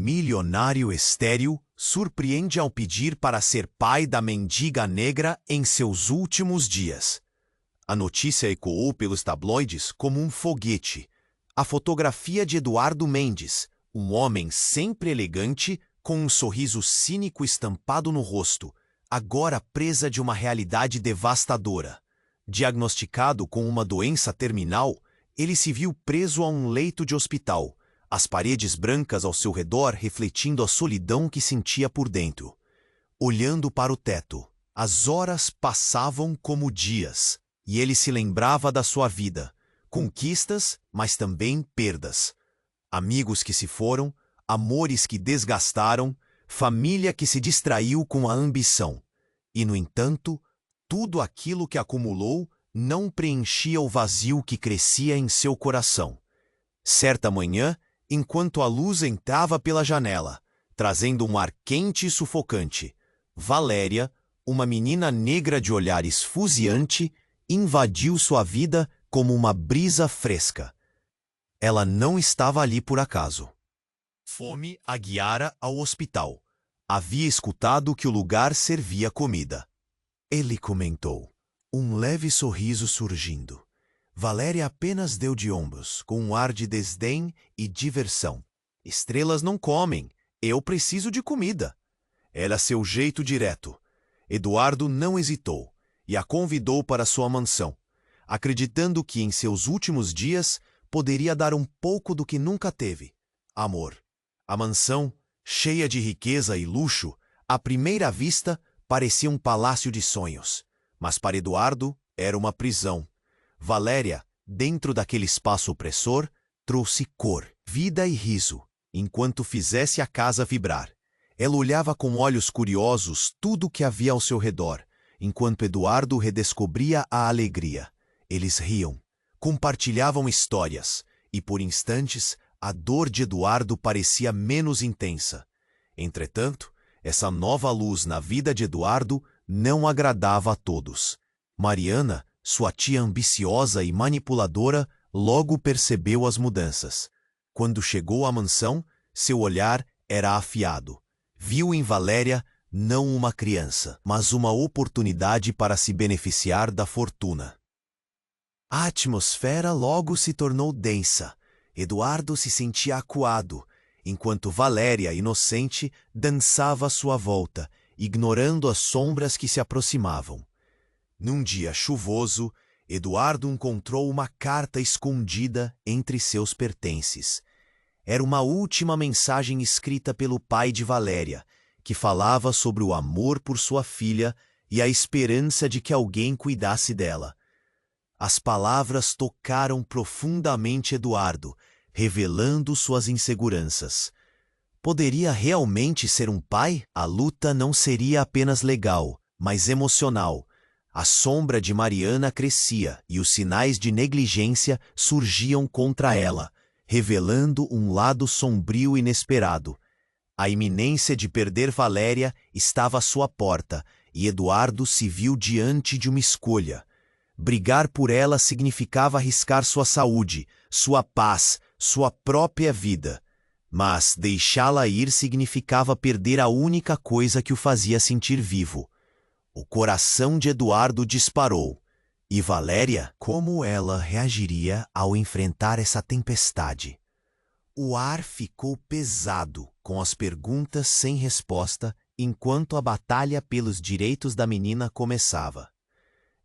milionário estéril surpreende ao pedir para ser pai da mendiga negra em seus últimos dias. A notícia ecoou pelos tabloides como um foguete. A fotografia de Eduardo Mendes, um homem sempre elegante, com um sorriso cínico estampado no rosto, agora presa de uma realidade devastadora. Diagnosticado com uma doença terminal, ele se viu preso a um leito de hospital, as paredes brancas ao seu redor refletindo a solidão que sentia por dentro. Olhando para o teto, as horas passavam como dias, e ele se lembrava da sua vida, conquistas, mas também perdas. Amigos que se foram, amores que desgastaram, família que se distraiu com a ambição. E, no entanto, tudo aquilo que acumulou não preenchia o vazio que crescia em seu coração. Certa manhã, enquanto a luz entrava pela janela, trazendo um ar quente e sufocante, Valéria, uma menina negra de olhar esfuziante, invadiu sua vida como uma brisa fresca. Ela não estava ali por acaso. Fome a guiara ao hospital. Havia escutado que o lugar servia comida. Ele comentou, um leve sorriso surgindo. Valéria apenas deu de ombros, com um ar de desdém e diversão. Estrelas não comem, eu preciso de comida. Era seu jeito direto. Eduardo não hesitou e a convidou para sua mansão, acreditando que em seus últimos dias poderia dar um pouco do que nunca teve: amor. A mansão, cheia de riqueza e luxo, à primeira vista parecia um palácio de sonhos, mas para Eduardo era uma prisão. Valéria, dentro daquele espaço opressor, trouxe cor, vida e riso, enquanto fizesse a casa vibrar. Ela olhava com olhos curiosos tudo o que havia ao seu redor, enquanto Eduardo redescobria a alegria. Eles riam, compartilhavam histórias, e por instantes a dor de Eduardo parecia menos intensa. Entretanto, essa nova luz na vida de Eduardo não agradava a todos. Mariana, sua tia ambiciosa e manipuladora, logo percebeu as mudanças. Quando chegou à mansão, seu olhar era afiado. Viu em Valéria não uma criança, mas uma oportunidade para se beneficiar da fortuna. A atmosfera logo se tornou densa. Eduardo se sentia acuado, enquanto Valéria, inocente, dançava à sua volta, ignorando as sombras que se aproximavam. Num dia chuvoso, Eduardo encontrou uma carta escondida entre seus pertences. Era uma última mensagem escrita pelo pai de Valéria, que falava sobre o amor por sua filha e a esperança de que alguém cuidasse dela. As palavras tocaram profundamente Eduardo, revelando suas inseguranças. Poderia realmente ser um pai? A luta não seria apenas legal, mas emocional. A sombra de Mariana crescia e os sinais de negligência surgiam contra ela, revelando um lado sombrio e inesperado. A iminência de perder Valéria estava à sua porta e Eduardo se viu diante de uma escolha. Brigar por ela significava arriscar sua saúde, sua paz, sua própria vida. Mas deixá-la ir significava perder a única coisa que o fazia sentir vivo. O coração de Eduardo disparou. E Valéria, como ela reagiria ao enfrentar essa tempestade? O ar ficou pesado, com as perguntas sem resposta, enquanto a batalha pelos direitos da menina começava.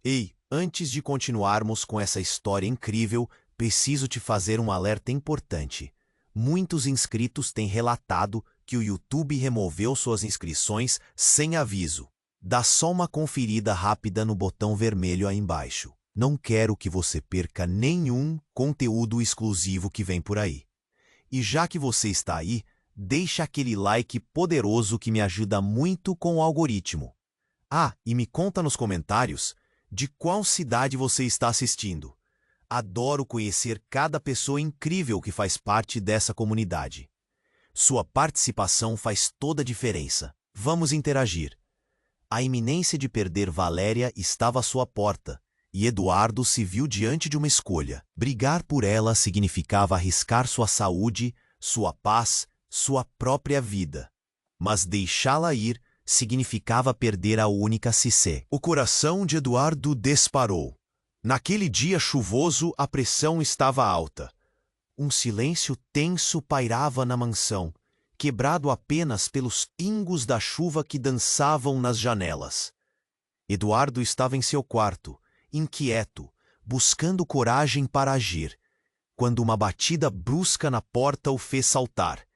Ei, antes de continuarmos com essa história incrível, preciso te fazer um alerta importante. Muitos inscritos têm relatado que o YouTube removeu suas inscrições sem aviso. Dá só uma conferida rápida no botão vermelho aí embaixo. Não quero que você perca nenhum conteúdo exclusivo que vem por aí. E já que você está aí, deixa aquele like poderoso que me ajuda muito com o algoritmo. Ah, e me conta nos comentários de qual cidade você está assistindo. Adoro conhecer cada pessoa incrível que faz parte dessa comunidade. Sua participação faz toda a diferença. Vamos interagir. A iminência de perder Valéria estava à sua porta, e Eduardo se viu diante de uma escolha. Brigar por ela significava arriscar sua saúde, sua paz, sua própria vida. Mas deixá-la ir significava perder a única Cissé. O coração de Eduardo disparou. Naquele dia chuvoso, a pressão estava alta. Um silêncio tenso pairava na mansão, quebrado apenas pelos pingos da chuva que dançavam nas janelas. Eduardo estava em seu quarto, inquieto, buscando coragem para agir, quando uma batida brusca na porta o fez saltar.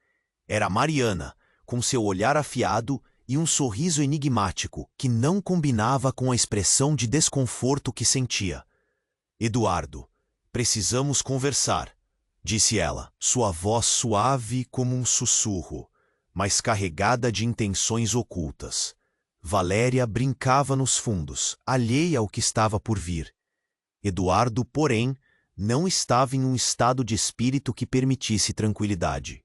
Era Mariana, com seu olhar afiado e um sorriso enigmático que não combinava com a expressão de desconforto que sentia. Eduardo, precisamos conversar, disse ela, sua voz suave como um sussurro, mas carregada de intenções ocultas. Valéria brincava nos fundos, alheia ao que estava por vir. Eduardo, porém, não estava em um estado de espírito que permitisse tranquilidade.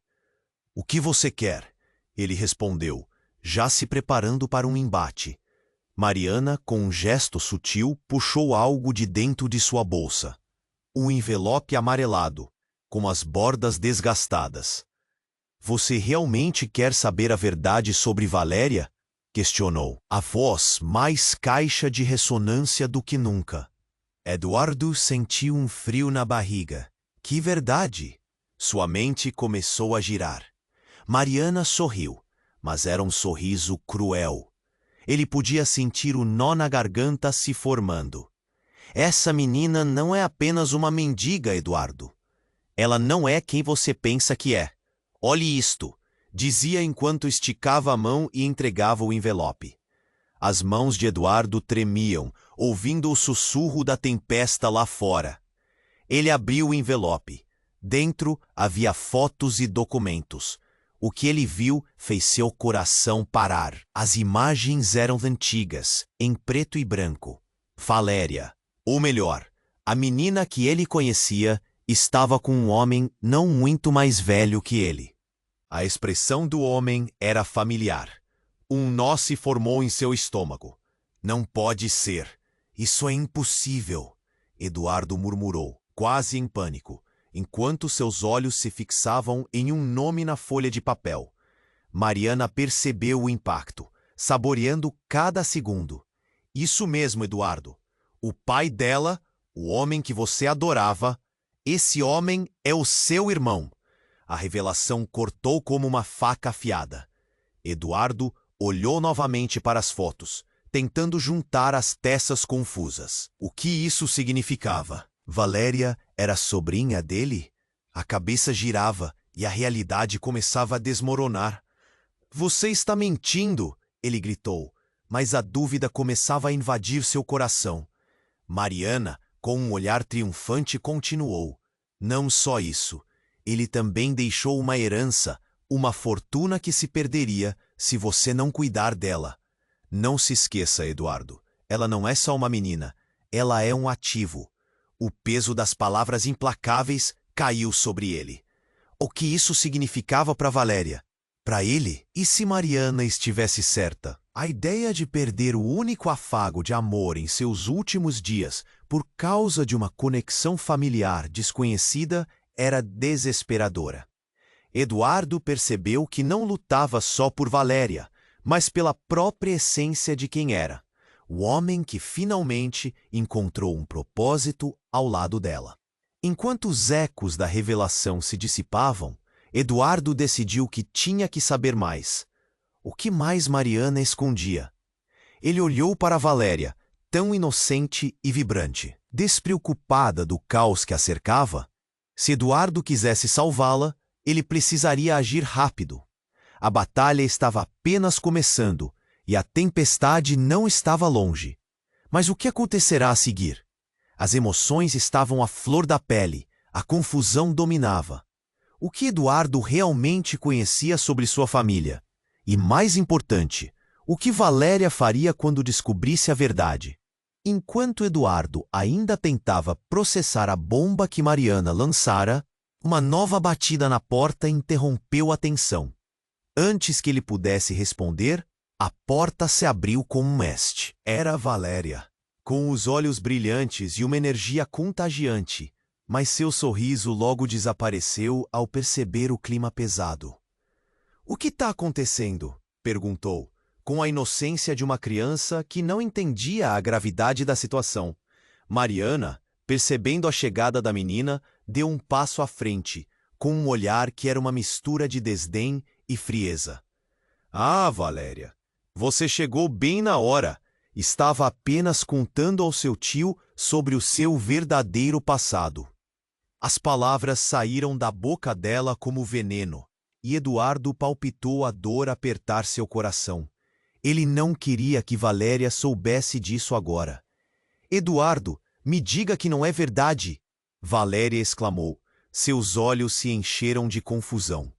O que você quer? Ele respondeu, já se preparando para um embate. Mariana, com um gesto sutil, puxou algo de dentro de sua bolsa. Um envelope amarelado, com as bordas desgastadas. Você realmente quer saber a verdade sobre Valéria? Questionou, a voz mais caixa de ressonância do que nunca. Eduardo sentiu um frio na barriga. Que verdade? Sua mente começou a girar. Mariana sorriu, mas era um sorriso cruel. Ele podia sentir o nó na garganta se formando. Essa menina não é apenas uma mendiga, Eduardo. Ela não é quem você pensa que é. Olhe isto, dizia enquanto esticava a mão e entregava o envelope. As mãos de Eduardo tremiam, ouvindo o sussurro da tempesta lá fora. Ele abriu o envelope. Dentro havia fotos e documentos. O que ele viu fez seu coração parar. As imagens eram antigas, em preto e branco. Valéria, ou melhor, a menina que ele conhecia, estava com um homem não muito mais velho que ele. A expressão do homem era familiar. Um nó se formou em seu estômago. Não pode ser. Isso é impossível, Eduardo murmurou, quase em pânico, enquanto seus olhos se fixavam em um nome na folha de papel. Mariana percebeu o impacto, saboreando cada segundo. Isso mesmo, Eduardo. O pai dela, o homem que você adorava, esse homem é o seu irmão. A revelação cortou como uma faca afiada. Eduardo olhou novamente para as fotos, tentando juntar as peças confusas. O que isso significava? Valéria era sobrinha dele? A cabeça girava e a realidade começava a desmoronar. Você está mentindo, ele gritou, mas a dúvida começava a invadir seu coração. Mariana, com um olhar triunfante, continuou. Não só isso, ele também deixou uma herança, uma fortuna que se perderia se você não cuidar dela. Não se esqueça, Eduardo, ela não é só uma menina, ela é um ativo. O peso das palavras implacáveis caiu sobre ele. O que isso significava para Valéria? Para ele? E se Mariana estivesse certa? A ideia de perder o único afago de amor em seus últimos dias por causa de uma conexão familiar desconhecida era desesperadora. Eduardo percebeu que não lutava só por Valéria, mas pela própria essência de quem era. O homem que finalmente encontrou um propósito ao lado dela. Enquanto os ecos da revelação se dissipavam, Eduardo decidiu que tinha que saber mais. O que mais Mariana escondia? Ele olhou para Valéria, tão inocente e vibrante, despreocupada do caos que a cercava. Se Eduardo quisesse salvá-la, ele precisaria agir rápido. A batalha estava apenas começando e a tempestade não estava longe. Mas o que acontecerá a seguir? As emoções estavam à flor da pele, a confusão dominava. O que Eduardo realmente conhecia sobre sua família? E, mais importante, o que Valéria faria quando descobrisse a verdade? Enquanto Eduardo ainda tentava processar a bomba que Mariana lançara, uma nova batida na porta interrompeu a tensão. Antes que ele pudesse responder, a porta se abriu com um este. Era Valéria, com os olhos brilhantes e uma energia contagiante, mas seu sorriso logo desapareceu ao perceber o clima pesado. O que está acontecendo? Perguntou, com a inocência de uma criança que não entendia a gravidade da situação. Mariana, percebendo a chegada da menina, deu um passo à frente, com um olhar que era uma mistura de desdém e frieza. Ah, Valéria, você chegou bem na hora. Estava apenas contando ao seu tio sobre o seu verdadeiro passado. As palavras saíram da boca dela como veneno, e Eduardo palpitou a dor apertar seu coração. Ele não queria que Valéria soubesse disso agora. Eduardo, me diga que não é verdade! Valéria exclamou. Seus olhos se encheram de confusão.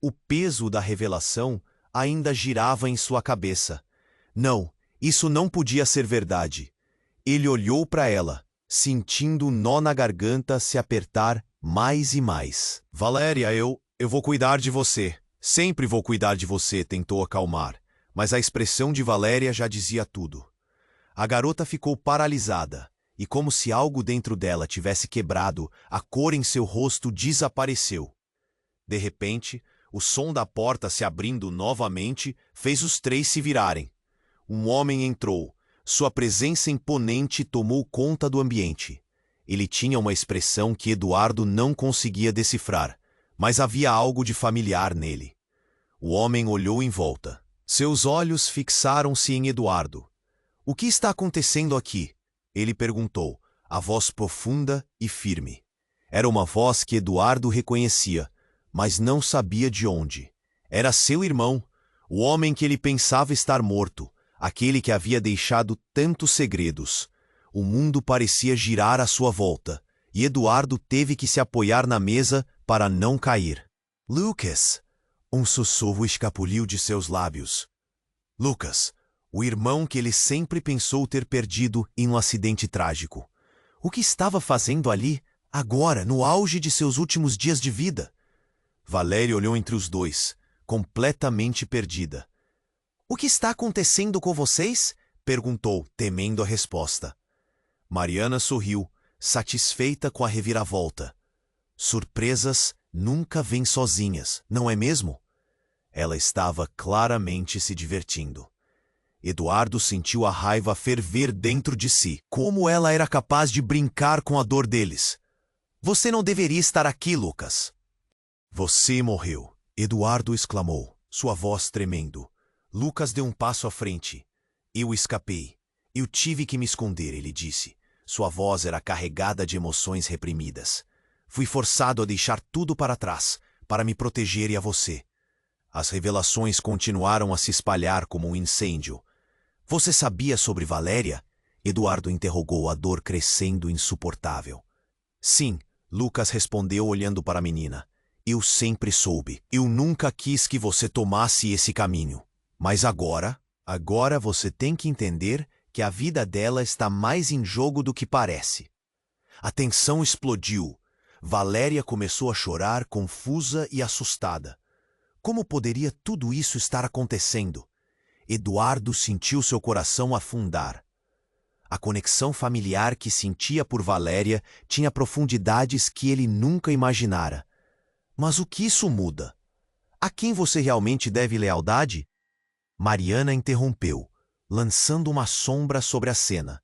O peso da revelação ainda girava em sua cabeça. Não, isso não podia ser verdade. Ele olhou para ela, sentindo o nó na garganta se apertar mais e mais. Valéria, eu vou cuidar de você. Sempre vou cuidar de você, tentou acalmar. Mas a expressão de Valéria já dizia tudo. A garota ficou paralisada, e como se algo dentro dela tivesse quebrado, a cor em seu rosto desapareceu. De repente, o som da porta se abrindo novamente fez os três se virarem. Um homem entrou. Sua presença imponente tomou conta do ambiente. Ele tinha uma expressão que Eduardo não conseguia decifrar, mas havia algo de familiar nele. O homem olhou em volta. Seus olhos fixaram-se em Eduardo. O que está acontecendo aqui? Ele perguntou, a voz profunda e firme. Era uma voz que Eduardo reconhecia, mas não sabia de onde. Era seu irmão, o homem que ele pensava estar morto, aquele que havia deixado tantos segredos. O mundo parecia girar à sua volta, e Eduardo teve que se apoiar na mesa para não cair. Lucas! Um sussurro escapuliu de seus lábios. Lucas, o irmão que ele sempre pensou ter perdido em um acidente trágico. O que estava fazendo ali, agora, no auge de seus últimos dias de vida? Valéria olhou entre os dois, completamente perdida. O que está acontecendo com vocês? Perguntou, temendo a resposta. Mariana sorriu, satisfeita com a reviravolta. Surpresas nunca vêm sozinhas, não é mesmo? Ela estava claramente se divertindo. Eduardo sentiu a raiva ferver dentro de si. Como ela era capaz de brincar com a dor deles? Você não deveria estar aqui, Lucas. Você morreu, Eduardo exclamou, sua voz tremendo. Lucas deu um passo à frente. Eu escapei. Eu tive que me esconder, ele disse. Sua voz era carregada de emoções reprimidas. Fui forçado a deixar tudo para trás, para me proteger e a você. As revelações continuaram a se espalhar como um incêndio. Você sabia sobre Valéria? Eduardo interrogou, a dor crescendo insuportável. Sim, Lucas respondeu olhando para a menina. Eu sempre soube. Eu nunca quis que você tomasse esse caminho. Mas agora você tem que entender que a vida dela está mais em jogo do que parece. A tensão explodiu. Valéria começou a chorar, confusa e assustada. Como poderia tudo isso estar acontecendo? Eduardo sentiu seu coração afundar. A conexão familiar que sentia por Valéria tinha profundidades que ele nunca imaginara. Mas o que isso muda? A quem você realmente deve lealdade? Mariana interrompeu, lançando uma sombra sobre a cena.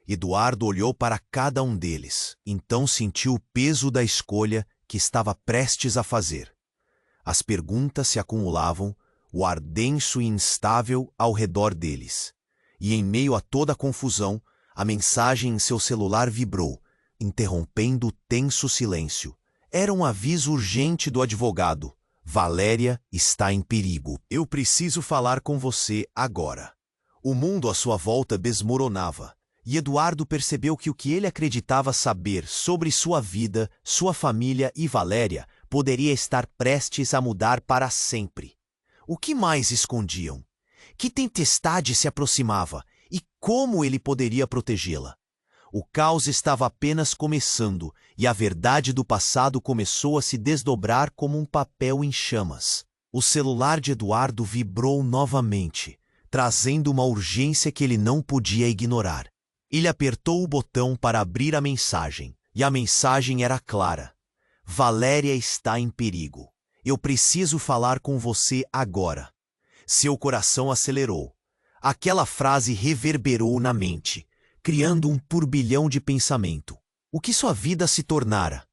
Eduardo olhou para cada um deles, então sentiu o peso da escolha que estava prestes a fazer. As perguntas se acumulavam, o ar denso e instável ao redor deles. E em meio a toda a confusão, a mensagem em seu celular vibrou, interrompendo o tenso silêncio. Era um aviso urgente do advogado. Valéria está em perigo. Eu preciso falar com você agora. O mundo à sua volta desmoronava, e Eduardo percebeu que o que ele acreditava saber sobre sua vida, sua família e Valéria poderia estar prestes a mudar para sempre. O que mais escondiam? Que tempestade se aproximava e como ele poderia protegê-la? O caos estava apenas começando e a verdade do passado começou a se desdobrar como um papel em chamas. O celular de Eduardo vibrou novamente, trazendo uma urgência que ele não podia ignorar. Ele apertou o botão para abrir a mensagem, e a mensagem era clara. Valéria está em perigo. Eu preciso falar com você agora. Seu coração acelerou. Aquela frase reverberou na mente, criando um turbilhão de pensamento. O que sua vida se tornara?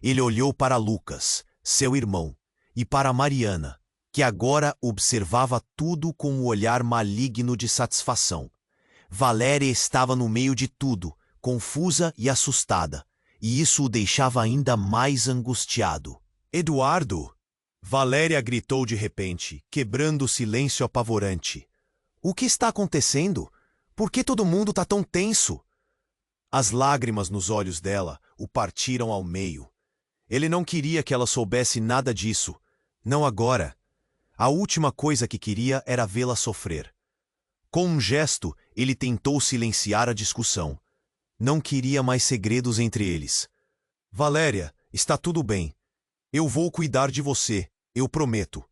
Ele olhou para Lucas, seu irmão, e para Mariana, que agora observava tudo com um olhar maligno de satisfação. Valéria estava no meio de tudo, confusa e assustada, e isso o deixava ainda mais angustiado. Eduardo! Valéria gritou de repente, quebrando o silêncio apavorante. O que está acontecendo? Por que todo mundo está tão tenso? As lágrimas nos olhos dela o partiram ao meio. Ele não queria que ela soubesse nada disso. Não agora. A última coisa que queria era vê-la sofrer. Com um gesto, ele tentou silenciar a discussão. Não queria mais segredos entre eles. Valéria, está tudo bem. Eu vou cuidar de você, eu prometo.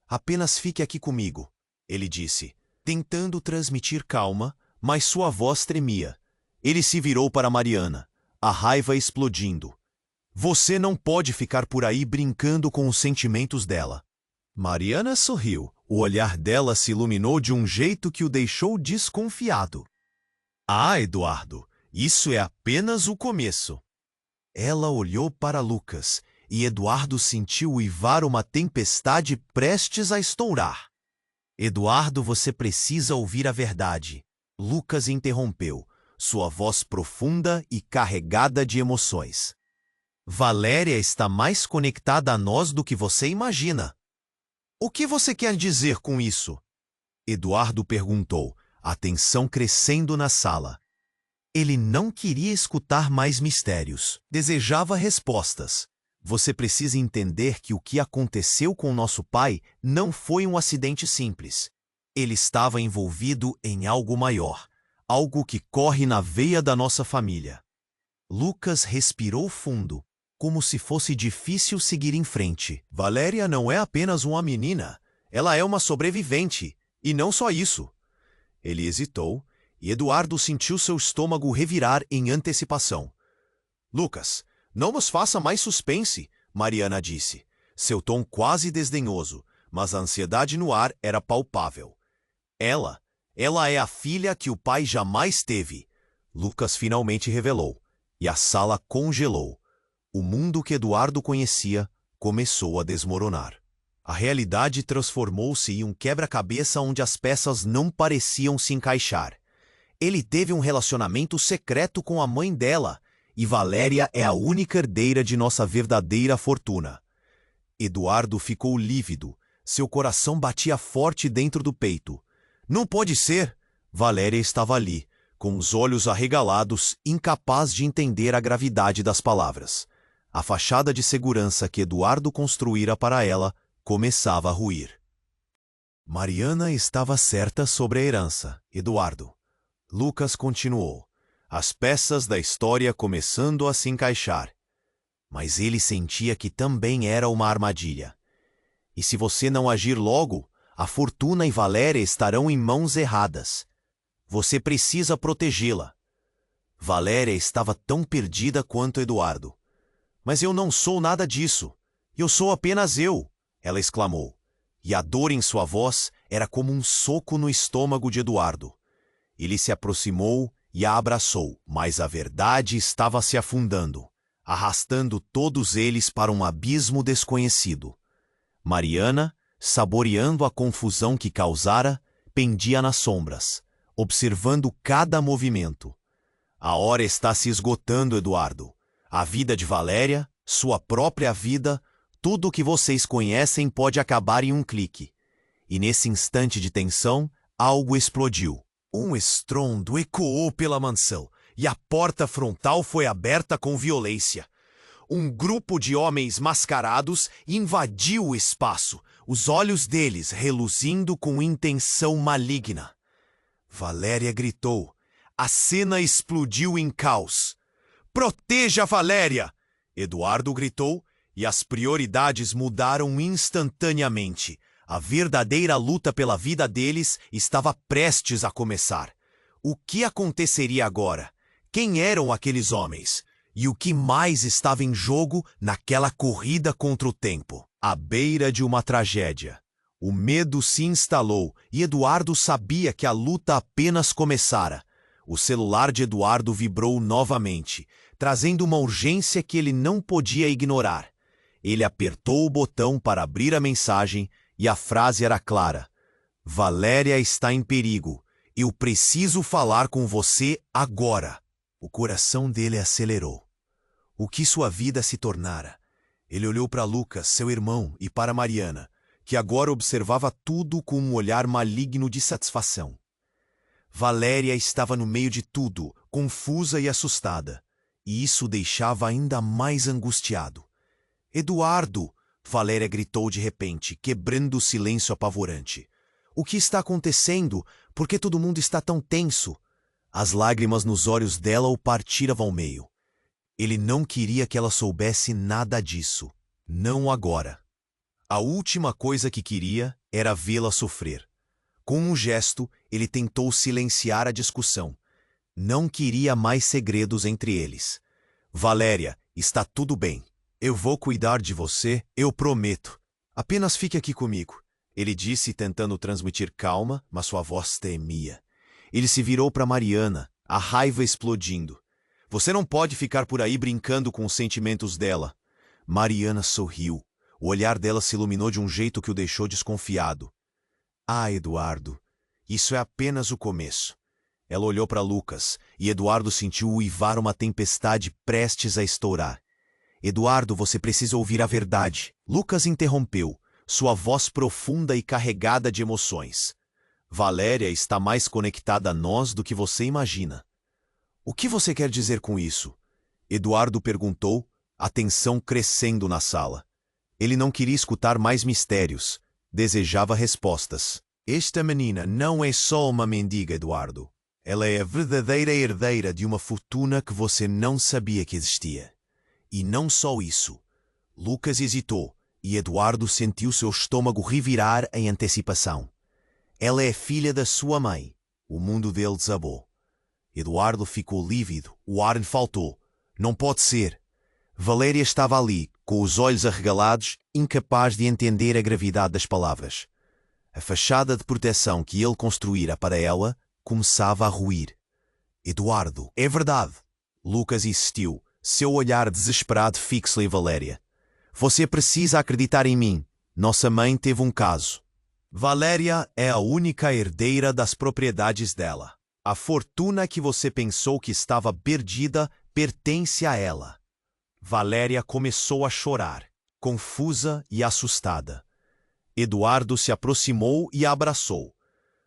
Apenas fique aqui comigo, ele disse, tentando transmitir calma, mas sua voz tremia. Ele se virou para Mariana, a raiva explodindo. Você não pode ficar por aí brincando com os sentimentos dela. Mariana sorriu. O olhar dela se iluminou de um jeito que o deixou desconfiado. Ah, Eduardo, isso é apenas o começo. Ela olhou para Lucas, e Eduardo sentiu uivar uma tempestade prestes a estourar. Eduardo, você precisa ouvir a verdade. Lucas interrompeu, sua voz profunda e carregada de emoções. Valéria está mais conectada a nós do que você imagina. O que você quer dizer com isso? Eduardo perguntou, a tensão crescendo na sala. Ele não queria escutar mais mistérios, desejava respostas. Você precisa entender que o que aconteceu com nosso pai não foi um acidente simples. Ele estava envolvido em algo maior, algo que corre na veia da nossa família. Lucas respirou fundo, como se fosse difícil seguir em frente. Valéria não é apenas uma menina, ela é uma sobrevivente, e não só isso. Ele hesitou, e Eduardo sentiu seu estômago revirar em antecipação. Lucas, não nos faça mais suspense, Mariana disse, seu tom quase desdenhoso, mas a ansiedade no ar era palpável. Ela é a filha que o pai jamais teve, Lucas finalmente revelou, e a sala congelou. O mundo que Eduardo conhecia começou a desmoronar. A realidade transformou-se em um quebra-cabeça onde as peças não pareciam se encaixar. Ele teve um relacionamento secreto com a mãe dela, e Valéria é a única herdeira de nossa verdadeira fortuna. Eduardo ficou lívido, seu coração batia forte dentro do peito. Não pode ser! Valéria estava ali, com os olhos arregalados, incapaz de entender a gravidade das palavras. A fachada de segurança que Eduardo construíra para ela começava a ruir. Mariana estava certa sobre a herança, Eduardo. Lucas continuou, as peças da história começando a se encaixar. Mas ele sentia que também era uma armadilha. E se você não agir logo, a Fortuna e Valéria estarão em mãos erradas. Você precisa protegê-la. Valéria estava tão perdida quanto Eduardo. Mas eu não sou nada disso. Eu sou apenas eu, ela exclamou. E a dor em sua voz era como um soco no estômago de Eduardo. Ele se aproximou e a abraçou, mas a verdade estava se afundando, arrastando todos eles para um abismo desconhecido. Mariana, saboreando a confusão que causara, pendia nas sombras, observando cada movimento. A hora está se esgotando, Eduardo. A vida de Valéria, sua própria vida, tudo o que vocês conhecem pode acabar em um clique. E nesse instante de tensão, algo explodiu. Um estrondo ecoou pela mansão, e a porta frontal foi aberta com violência. Um grupo de homens mascarados invadiu o espaço, os olhos deles reluzindo com intenção maligna. Valéria gritou. A cena explodiu em caos. Proteja Valéria! Eduardo gritou, e as prioridades mudaram instantaneamente. A verdadeira luta pela vida deles estava prestes a começar. O que aconteceria agora? Quem eram aqueles homens? E o que mais estava em jogo naquela corrida contra o tempo? À beira de uma tragédia. O medo se instalou e Eduardo sabia que a luta apenas começara. O celular de Eduardo vibrou novamente, trazendo uma urgência que ele não podia ignorar. Ele apertou o botão para abrir a mensagem e a frase era clara: Valéria está em perigo. Eu preciso falar com você agora. O coração dele acelerou. O que sua vida se tornara? Ele olhou para Lucas, seu irmão, e para Mariana, que agora observava tudo com um olhar maligno de satisfação. Valéria estava no meio de tudo, confusa e assustada, e isso o deixava ainda mais angustiado. Eduardo! Valéria gritou de repente, quebrando o silêncio apavorante. O que está acontecendo? Por que todo mundo está tão tenso? As lágrimas nos olhos dela o partiravam ao meio. Ele não queria que ela soubesse nada disso. Não agora. A última coisa que queria era vê-la sofrer. Com um gesto, ele tentou silenciar a discussão. Não queria mais segredos entre eles. Valéria, está tudo bem. Eu vou cuidar de você, eu prometo. Apenas fique aqui comigo. Ele disse, tentando transmitir calma, mas sua voz tremia. Ele se virou para Mariana, a raiva explodindo. Você não pode ficar por aí brincando com os sentimentos dela. Mariana sorriu. O olhar dela se iluminou de um jeito que o deixou desconfiado. Ah, Eduardo, isso é apenas o começo. Ela olhou para Lucas, e Eduardo sentiu uivar uma tempestade prestes a estourar. Eduardo, você precisa ouvir a verdade. Lucas interrompeu, sua voz profunda e carregada de emoções. Valéria está mais conectada a nós do que você imagina. O que você quer dizer com isso? Eduardo perguntou, a tensão crescendo na sala. Ele não queria escutar mais mistérios. Desejava respostas. Esta menina não é só uma mendiga, Eduardo. Ela é a verdadeira herdeira de uma fortuna que você não sabia que existia. E não só isso. Lucas hesitou, e Eduardo sentiu seu estômago revirar em antecipação. Ela é filha da sua mãe. O mundo dele desabou. Eduardo ficou lívido, o ar lhe faltou. Não pode ser. Valéria estava ali, com os olhos arregalados, incapaz de entender a gravidade das palavras. A fachada de proteção que ele construíra para ela começava a ruir. Eduardo, é verdade. Lucas insistiu, seu olhar desesperado fixo em Valéria. Você precisa acreditar em mim. Nossa mãe teve um caso. Valéria é a única herdeira das propriedades dela. A fortuna que você pensou que estava perdida pertence a ela. Valéria começou a chorar, confusa e assustada. Eduardo se aproximou e a abraçou.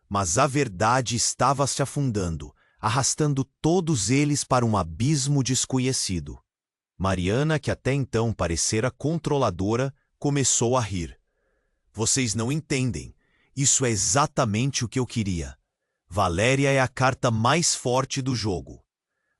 Mas a verdade estava se afundando, arrastando todos eles para um abismo desconhecido. Mariana, que até então parecera controladora, começou a rir. Vocês não entendem. Isso é exatamente o que eu queria. Valéria é a carta mais forte do jogo.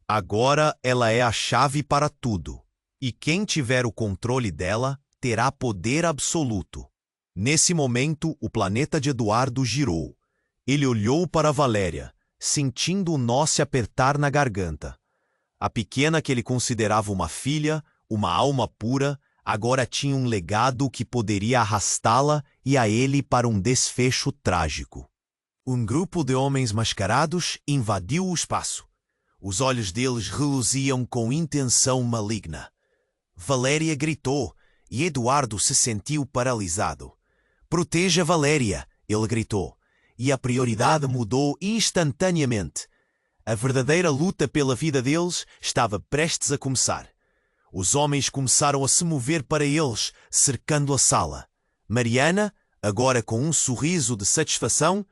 Agora ela é a chave para tudo. E quem tiver o controle dela terá poder absoluto. Nesse momento, o planeta de Eduardo girou. Ele olhou para Valéria, sentindo o nó se apertar na garganta. A pequena que ele considerava uma filha, uma alma pura, agora tinha um legado que poderia arrastá-la e a ele para um desfecho trágico. Um grupo de homens mascarados invadiu o espaço. Os olhos deles reluziam com intenção maligna. Valéria gritou, e Eduardo se sentiu paralisado. Proteja Valéria, ele gritou, e a prioridade mudou instantaneamente. A verdadeira luta pela vida deles estava prestes a começar. Os homens começaram a se mover para eles, cercando a sala. Mariana, agora com um sorriso de satisfação,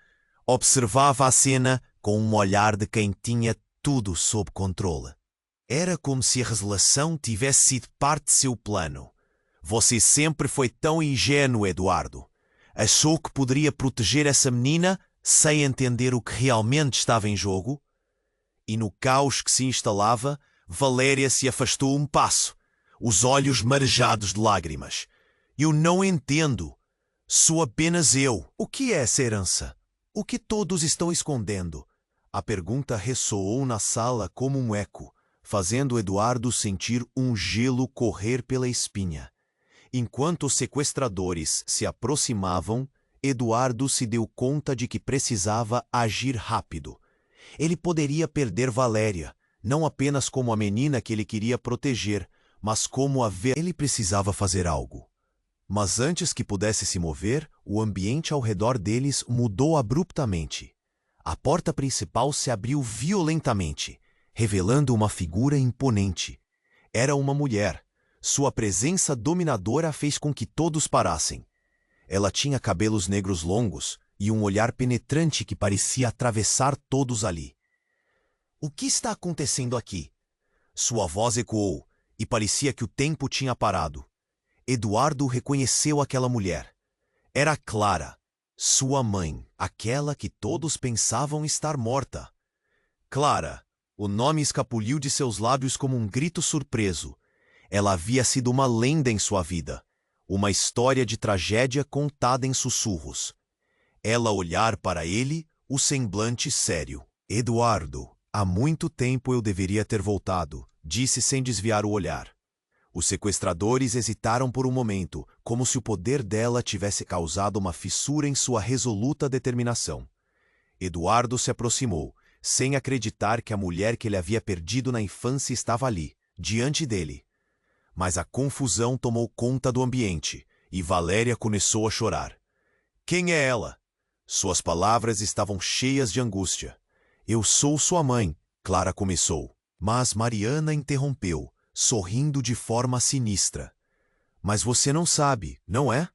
observava a cena com um olhar de quem tinha tudo sob controle. Era como se a revelação tivesse sido parte de seu plano. Você sempre foi tão ingênuo, Eduardo. Achou que poderia proteger essa menina sem entender o que realmente estava em jogo? E no caos que se instalava, Valéria se afastou um passo, os olhos marejados de lágrimas. Eu não entendo. Sou apenas eu. O que é essa herança? O que todos estão escondendo? A pergunta ressoou na sala como um eco, fazendo Eduardo sentir um gelo correr pela espinha. Enquanto os sequestradores se aproximavam, Eduardo se deu conta de que precisava agir rápido. Ele poderia perder Valéria, não apenas como a menina que ele queria proteger, mas como a ver. Ele precisava fazer algo. Mas antes que pudesse se mover, o ambiente ao redor deles mudou abruptamente. A porta principal se abriu violentamente, revelando uma figura imponente. Era uma mulher. Sua presença dominadora fez com que todos parassem. Ela tinha cabelos negros longos e um olhar penetrante que parecia atravessar todos ali. "O que está acontecendo aqui?" Sua voz ecoou, e parecia que o tempo tinha parado. Eduardo reconheceu aquela mulher. Era Clara, sua mãe, aquela que todos pensavam estar morta. Clara, o nome escapuliu de seus lábios como um grito surpreso. Ela havia sido uma lenda em sua vida, uma história de tragédia contada em sussurros. Ela olhar para ele, o semblante sério. "Eduardo, há muito tempo eu deveria ter voltado", disse sem desviar o olhar. Os sequestradores hesitaram por um momento, como se o poder dela tivesse causado uma fissura em sua resoluta determinação. Eduardo se aproximou, sem acreditar que a mulher que ele havia perdido na infância estava ali, diante dele. Mas a confusão tomou conta do ambiente, e Valéria começou a chorar. "Quem é ela?" Suas palavras estavam cheias de angústia. "Eu sou sua mãe", Clara começou. Mas Mariana interrompeu, sorrindo de forma sinistra. "Mas você não sabe, não é?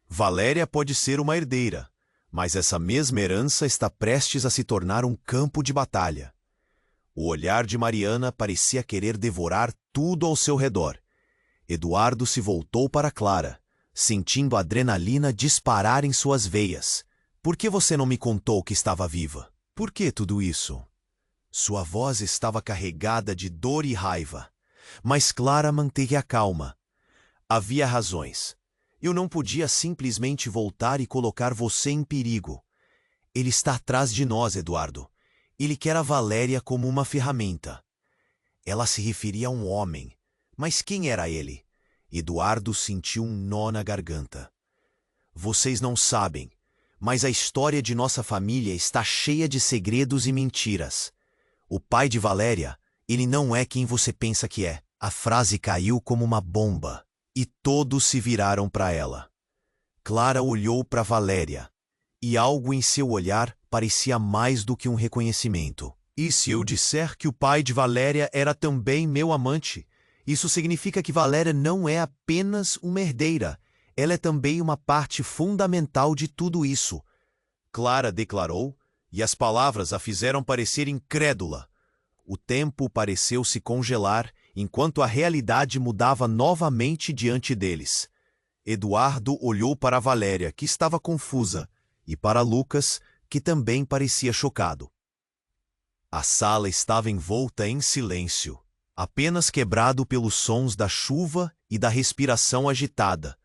Valéria pode ser uma herdeira, mas essa mesma herança está prestes a se tornar um campo de batalha." O olhar de Mariana parecia querer devorar tudo ao seu redor. Eduardo se voltou para Clara, sentindo a adrenalina disparar em suas veias. "Por que você não me contou que estava viva? Por que tudo isso?" Sua voz estava carregada de dor e raiva. Mas Clara manteve a calma. "Havia razões. Eu não podia simplesmente voltar e colocar você em perigo. Ele está atrás de nós, Eduardo. Ele quer a Valéria como uma ferramenta." Ela se referia a um homem. Mas quem era ele? Eduardo sentiu um nó na garganta. "Vocês não sabem, mas a história de nossa família está cheia de segredos e mentiras. O pai de Valéria, ele não é quem você pensa que é." A frase caiu como uma bomba, e todos se viraram para ela. Clara olhou para Valéria, e algo em seu olhar parecia mais do que um reconhecimento. "E se eu disser que o pai de Valéria era também meu amante? Isso significa que Valéria não é apenas uma herdeira, ela é também uma parte fundamental de tudo isso", Clara declarou, e as palavras a fizeram parecer incrédula. O tempo pareceu se congelar, enquanto a realidade mudava novamente diante deles. Eduardo olhou para Valéria, que estava confusa, e para Lucas, que também parecia chocado. A sala estava envolta em silêncio, apenas quebrado pelos sons da chuva e da respiração agitada.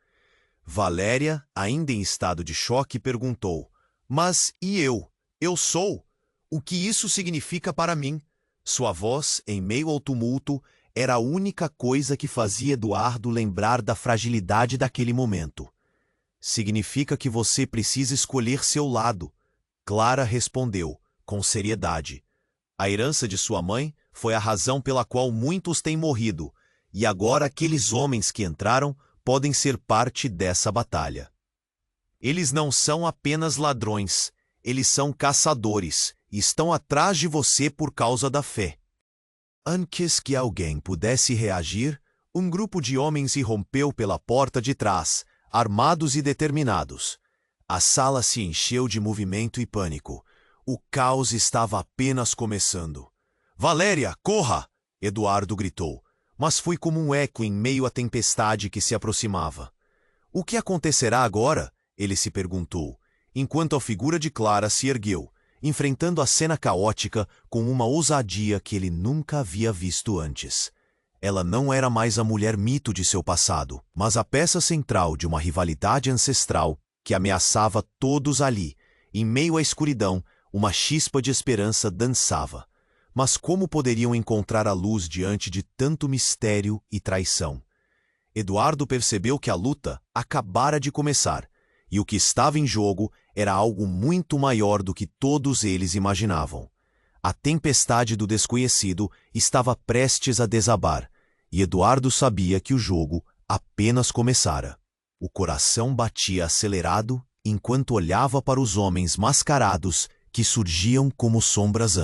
Valéria, ainda em estado de choque, perguntou: "Mas e eu? Eu sou? O que isso significa para mim?" Sua voz, em meio ao tumulto, era a única coisa que fazia Eduardo lembrar da fragilidade daquele momento. "Significa que você precisa escolher seu lado", Clara respondeu, com seriedade. "A herança de sua mãe foi a razão pela qual muitos têm morrido, e agora aqueles homens que entraram podem ser parte dessa batalha. Eles não são apenas ladrões, eles são caçadores, e estão atrás de você por causa da fé." Antes que alguém pudesse reagir, um grupo de homens irrompeu pela porta de trás, armados e determinados. A sala se encheu de movimento e pânico. O caos estava apenas começando. "Valéria, corra!" Eduardo gritou, mas foi como um eco em meio à tempestade que se aproximava. "O que acontecerá agora?" ele se perguntou, enquanto a figura de Clara se ergueu, enfrentando a cena caótica com uma ousadia que ele nunca havia visto antes. Ela não era mais a mulher mito de seu passado, mas a peça central de uma rivalidade ancestral que ameaçava todos ali. Em meio à escuridão, uma chispa de esperança dançava. Mas como poderiam encontrar a luz diante de tanto mistério e traição? Eduardo percebeu que a luta acabara de começar, e o que estava em jogo era algo muito maior do que todos eles imaginavam. A tempestade do desconhecido estava prestes a desabar, e Eduardo sabia que o jogo apenas começara. O coração batia acelerado enquanto olhava para os homens mascarados que surgiam como sombras.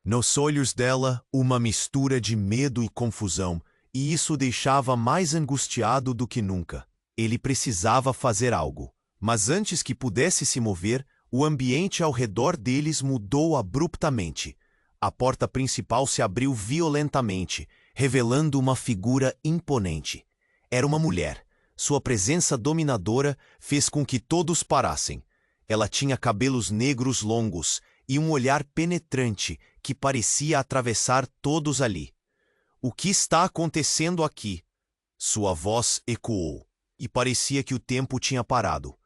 Nos olhos dela, uma mistura de medo e confusão, e isso o deixava mais angustiado do que nunca. Ele precisava fazer algo, mas antes que pudesse se mover, o ambiente ao redor deles mudou abruptamente. A porta principal se abriu violentamente, revelando uma figura imponente. Era uma mulher. Sua presença dominadora fez com que todos parassem. Ela tinha cabelos negros longos e um olhar penetrante que parecia atravessar todos ali. "O que está acontecendo aqui?" Sua voz ecoou, e parecia que o tempo tinha parado.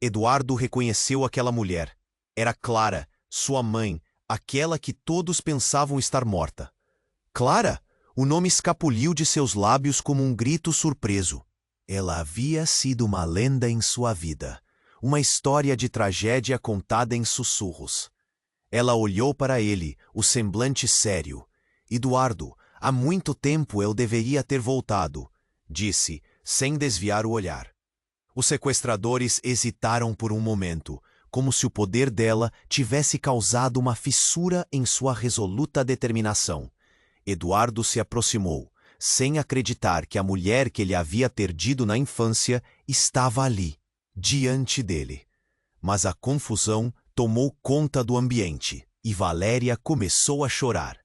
Eduardo reconheceu aquela mulher. Era Clara, sua mãe, aquela que todos pensavam estar morta. Clara! O nome escapuliu de seus lábios como um grito surpreso. Ela havia sido uma lenda em sua vida, uma história de tragédia contada em sussurros. Ela olhou para ele, o semblante sério. "Eduardo, há muito tempo eu deveria ter voltado", disse, sem desviar o olhar. Os sequestradores hesitaram por um momento, como se o poder dela tivesse causado uma fissura em sua resoluta determinação. Eduardo se aproximou, sem acreditar que a mulher que ele havia perdido na infância estava ali, diante dele. Mas a confusão tomou conta do ambiente, e Valéria começou a chorar.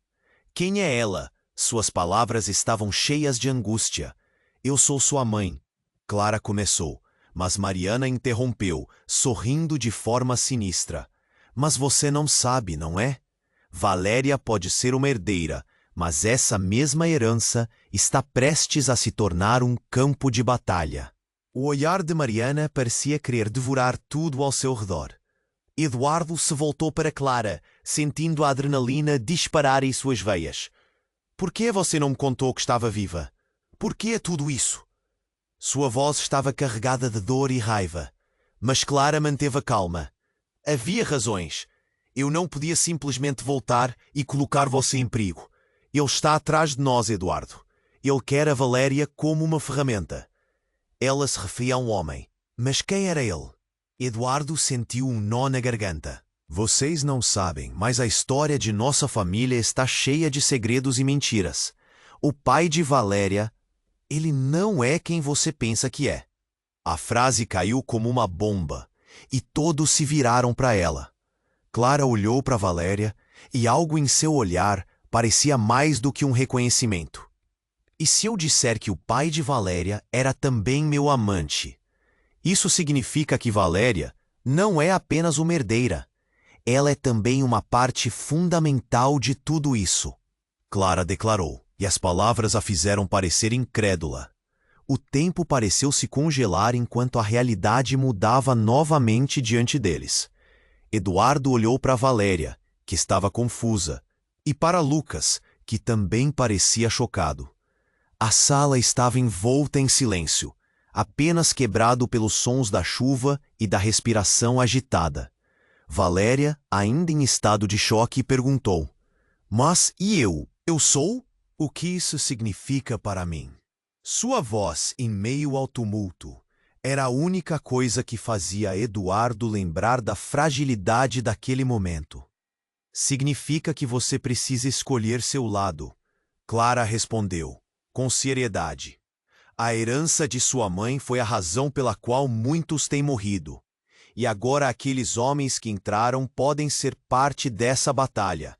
"Quem é ela?" Suas palavras estavam cheias de angústia. "Eu sou sua mãe", Clara começou, mas Mariana interrompeu, sorrindo de forma sinistra. "Mas você não sabe, não é? Valéria pode ser uma herdeira, mas essa mesma herança está prestes a se tornar um campo de batalha." O olhar de Mariana parecia querer devorar tudo ao seu redor. Eduardo se voltou para Clara, sentindo a adrenalina disparar em suas veias. "Por que você não me contou que estava viva? Por que tudo isso?" Sua voz estava carregada de dor e raiva, mas Clara manteve a calma. "Havia razões. Eu não podia simplesmente voltar e colocar você em perigo. Ele está atrás de nós, Eduardo. Ele quer a Valéria como uma ferramenta." Ela se referia a um homem. Mas quem era ele? Eduardo sentiu um nó na garganta. "Vocês não sabem, mas a história de nossa família está cheia de segredos e mentiras. O pai de Valéria, ele não é quem você pensa que é." A frase caiu como uma bomba, e todos se viraram para ela. Clara olhou para Valéria, e algo em seu olhar parecia mais do que um reconhecimento. "E se eu disser que o pai de Valéria era também meu amante? Isso significa que Valéria não é apenas uma herdeira. Ela é também uma parte fundamental de tudo isso", Clara declarou, e as palavras a fizeram parecer incrédula. O tempo pareceu se congelar enquanto a realidade mudava novamente diante deles. Eduardo olhou para Valéria, que estava confusa, e para Lucas, que também parecia chocado. A sala estava envolta em silêncio, apenas quebrado pelos sons da chuva e da respiração agitada. Valéria, ainda em estado de choque, perguntou: "Mas e eu? Eu sou? O que isso significa para mim?" Sua voz, em meio ao tumulto, era a única coisa que fazia Eduardo lembrar da fragilidade daquele momento. "Significa que você precisa escolher seu lado", Clara respondeu, com seriedade. "A herança de sua mãe foi a razão pela qual muitos têm morrido. E agora aqueles homens que entraram podem ser parte dessa batalha.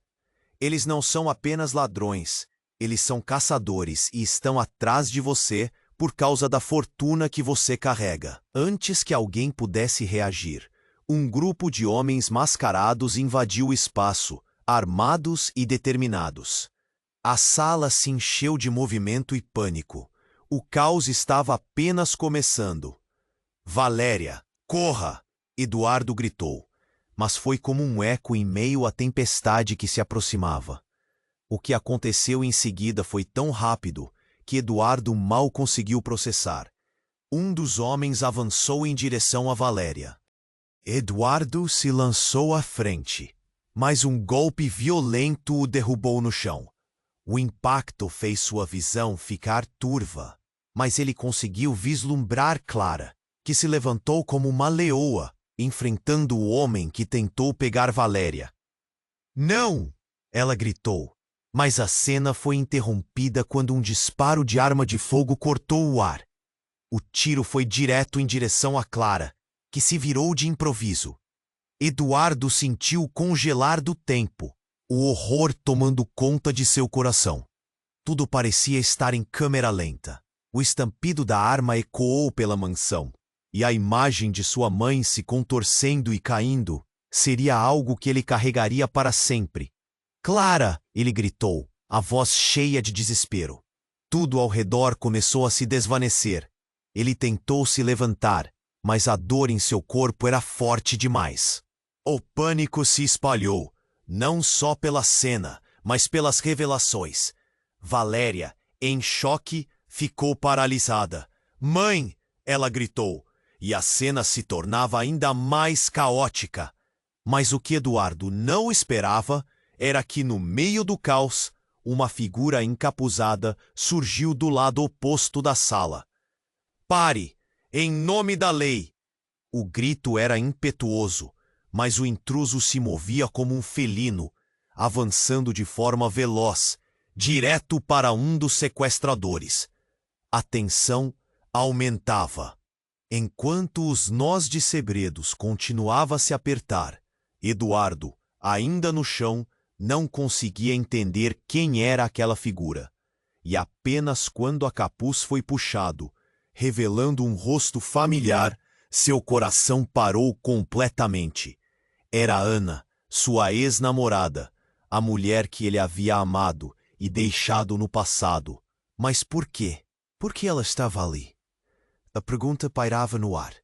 Eles não são apenas ladrões, eles são caçadores e estão atrás de você por causa da fortuna que você carrega." Antes que alguém pudesse reagir, um grupo de homens mascarados invadiu o espaço, armados e determinados. A sala se encheu de movimento e pânico. O caos estava apenas começando. "Valéria, corra!" Eduardo gritou, mas foi como um eco em meio à tempestade que se aproximava. O que aconteceu em seguida foi tão rápido que Eduardo mal conseguiu processar. Um dos homens avançou em direção a Valéria. Eduardo se lançou à frente, mas um golpe violento o derrubou no chão. O impacto fez sua visão ficar turva, mas ele conseguiu vislumbrar Clara, que se levantou como uma leoa, enfrentando o homem que tentou pegar Valéria. "Não!" ela gritou, mas a cena foi interrompida quando um disparo de arma de fogo cortou o ar. O tiro foi direto em direção a Clara, que se virou de improviso. Eduardo sentiu o congelar do tempo, o horror tomando conta de seu coração. Tudo parecia estar em câmera lenta. O estampido da arma ecoou pela mansão, e a imagem de sua mãe se contorcendo e caindo seria algo que ele carregaria para sempre. "Clara!" ele gritou, a voz cheia de desespero. Tudo ao redor começou a se desvanecer. Ele tentou se levantar, mas a dor em seu corpo era forte demais. O pânico se espalhou, não só pela cena, mas pelas revelações. Valéria, em choque, ficou paralisada. "Mãe!" ela gritou, e a cena se tornava ainda mais caótica. Mas o que Eduardo não esperava era que, no meio do caos, uma figura encapuzada surgiu do lado oposto da sala. "Pare! Em nome da lei!" O grito era impetuoso, mas o intruso se movia como um felino, avançando de forma veloz, direto para um dos sequestradores. A tensão aumentava. Enquanto os nós de segredos continuavam a se apertar, Eduardo, ainda no chão, não conseguia entender quem era aquela figura. E apenas quando a capuz foi puxado, revelando um rosto familiar, seu coração parou completamente. Era Ana, sua ex-namorada, a mulher que ele havia amado e deixado no passado. Mas por quê? Por que ela estava ali? A pergunta pairava no ar,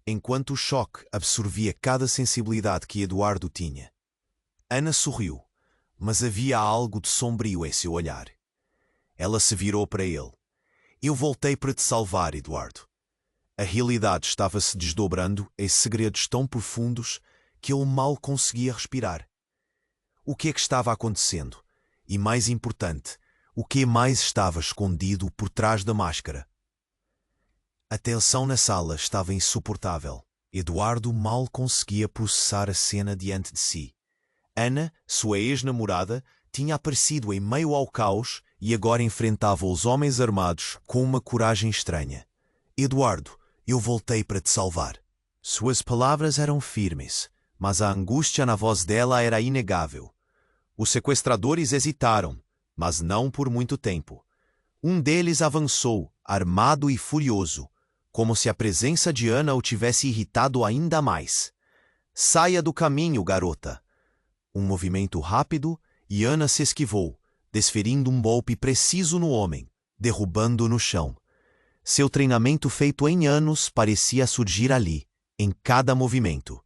enquanto o choque absorvia cada sensibilidade que Eduardo tinha. Ana sorriu, mas havia algo de sombrio em seu olhar. Ela se virou para ele. "Eu voltei para te salvar, Eduardo." A realidade estava se desdobrando em segredos tão profundos que ele mal conseguia respirar. O que é que estava acontecendo? E mais importante, o que mais estava escondido por trás da máscara? A tensão na sala estava insuportável. Eduardo mal conseguia processar a cena diante de si. Ana, sua ex-namorada, tinha aparecido em meio ao caos e agora enfrentava os homens armados com uma coragem estranha. "Eduardo, eu voltei para te salvar." Suas palavras eram firmes, mas a angústia na voz dela era inegável. Os sequestradores hesitaram, mas não por muito tempo. Um deles avançou, armado e furioso, como se a presença de Ana o tivesse irritado ainda mais. "Saia do caminho, garota." Um movimento rápido e Ana se esquivou, desferindo um golpe preciso no homem, derrubando-o no chão. Seu treinamento feito em anos parecia surgir ali, em cada movimento.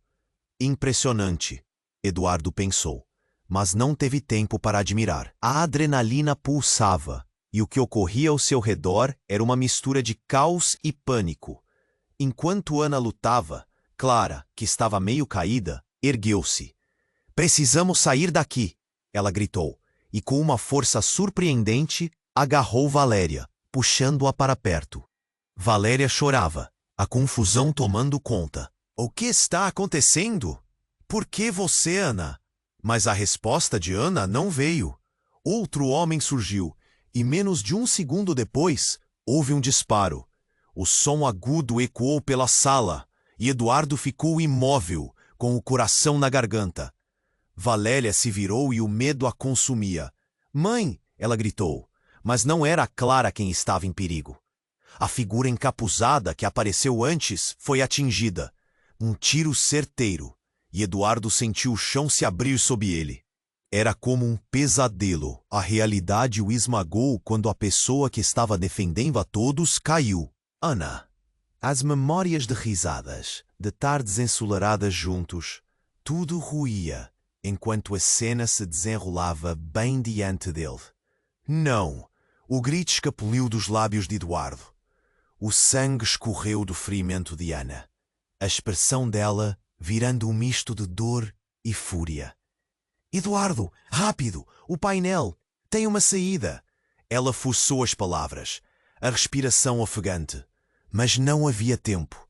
Impressionante, Eduardo pensou, mas não teve tempo para admirar. A adrenalina pulsava, e o que ocorria ao seu redor era uma mistura de caos e pânico. Enquanto Ana lutava, Clara, que estava meio caída, ergueu-se. "Precisamos sair daqui!" ela gritou, e com uma força surpreendente, agarrou Valéria, puxando-a para perto. Valéria chorava, a confusão tomando conta. "O que está acontecendo? Por que você, Ana?" Mas a resposta de Ana não veio. Outro homem surgiu, e menos de um segundo depois, houve um disparo. O som agudo ecoou pela sala, e Eduardo ficou imóvel, com o coração na garganta. Valéria se virou e o medo a consumia. "Mãe!" ela gritou, mas não era Clara quem estava em perigo. A figura encapuzada que apareceu antes foi atingida. Um tiro certeiro, e Eduardo sentiu o chão se abrir sob ele. Era como um pesadelo. A realidade o esmagou quando a pessoa que estava defendendo a todos caiu. Ana. As memórias de risadas, de tardes ensolaradas juntos, tudo ruía, enquanto a cena se desenrolava bem diante dele. Não, O grito escapuliu dos lábios de Eduardo. O sangue escorreu do ferimento de Ana. A expressão dela virando um misto de dor e fúria. Eduardo, rápido! O painel! Tem uma saída! Ela forçou as palavras, a respiração ofegante. Mas não havia tempo.